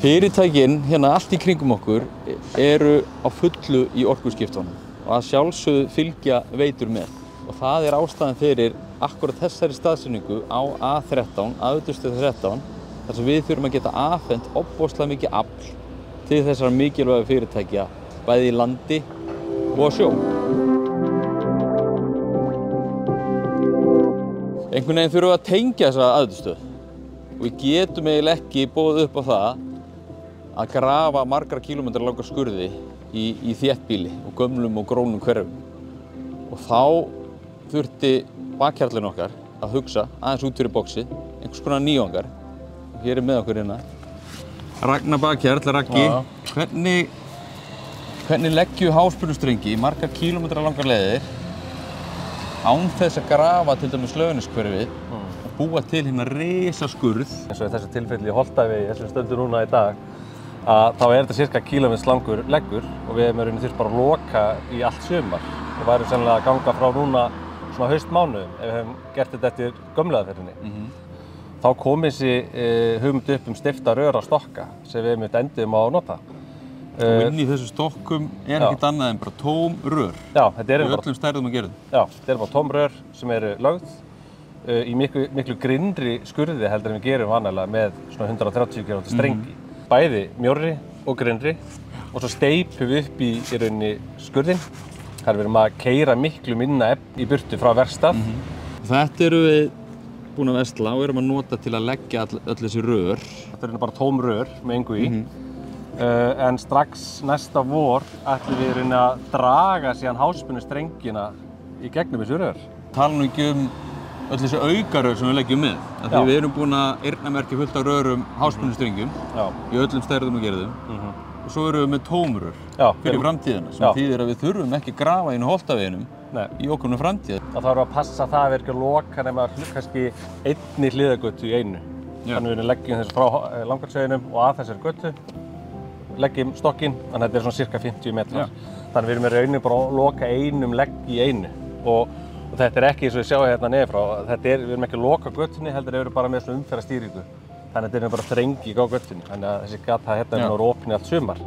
Fyrirtækin hérna allt í kringum okkur eru á fullu í orkuskiptunum og að sjálfsögðu fylgja veitur með. Og það er ástæðan fyrir akkurat þessari staðsetningu á A13, Austurleið 13, þar sem við þurfum að geta afhent ofboðslega mikið afl til þessara mikilvægu fyrirtækja, bæði í landi og á sjó. Einhvern veginn þurfum við að tengja þessa aðstöð og við getum eiginlega ekki boðið upp á það að grafa margra kílómetra langar skurði í þéttbýli og gömlum og grónum hverfum. Og þá þurfti bakhjarlinn okkar að hugsa aðeins út fyrir boxið, einhvers konar nýjungar. Hér er með okkur hérna Ragnar bakhjarl, Raggi. Hvernig leggjum háspennustrengi í margar kílómetra langar leiðir án þess að grafa til dæmis Laugarneshverfið og búa til hérna risaskurð. Eins og í þessu tilfelli í Holtavegi, þessum stöndur núna í dag, að þá er þetta cirka kílómetrs langur leggur og við hefum þurft bara að loka í allt sumar. Við værum sennilega að ganga frá núna svona haustmánuðum ef við hefum gert þetta eftir gömlaðaferðinni. Þá kom þessi hugmynd upp steypta rör á stokka sem við enduðum á að nota. Og inn í þessu stokkum er ekkert annað en bara tóm rör. Já, þetta er í öllum stærðum að gera. Já, þetta er bara tóm rör sem eru lögð í miklu grynnri skurði heldur en við gerum vanalega með svona 130 km strengi. Bæði mjórri og grynnri og svo steypum við upp í rauninni skurðinn. Þar við erum að keyra miklu minna efni í burtu frá verkstað. Þetta erum við búin að versla og erum að nota til að leggja öll þessi rör. Þetta eru bara tóm rör með engu í. En strax næsta vor ætlum við rauninni að draga síðan háspennustrengina í gegnum þessi rör. Tala nú ekki öll þessi aukarör sem við leggjum með. Því við erum búin að eyrnamerkja fullt af rörum háspennustrengjum í öllum stærðum og gerðum. Og svo erum við með tómrör fyrir framtíðina, sem þýðir að við þurfum ekki að grafa inn á Holtaveginum í ákveðnu framtíð. Það þarf að passa það að við ekki að loka nema kannski einni hliðargötu í einu. Þannig við leggjum þessu frá Langanesveginum og að þessari götu, leggjum stokkinn, þannig að þetta er svona cirka 50 metrar. Þannig við erum í rauninni bara að loka einum legg í einu. Og þetta er ekki eins og við sjáum hérna niður frá. Við erum ekki að loka götunni, heldur við erum bara með svona umferðarstýringu. Þannig að þetta er bara þrengi á götunni. Þannig að þessi gata hérna er opin allt sumar.